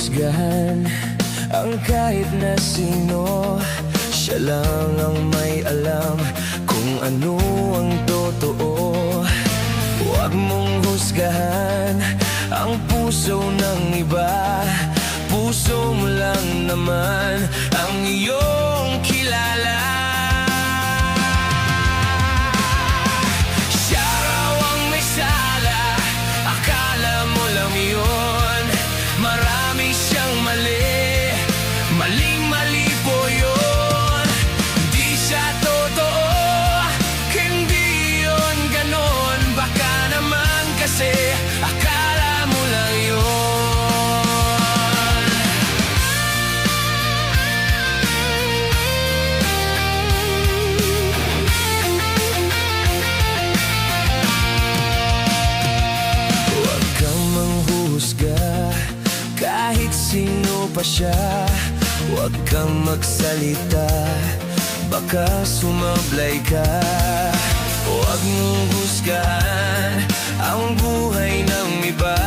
husgahan ang kahit na sino. Siya lang ang may alam kung ano ang totoo. Huwag mong husgahan ang puso ng iba. Puso mo lang naman ang iyong kilala. Siya raw ang may sala, akala mo lang yun. Marami siyang mali, maling-mali po yun. Di siya totoo, hindi yun ganon. Baka naman kasi akala mo lang yun. Huwag kang manghusga kahit sino pa siya. Huwag kang magsalita, baka sumablay ka. Huwag mong husgahan ang buhay ng iba.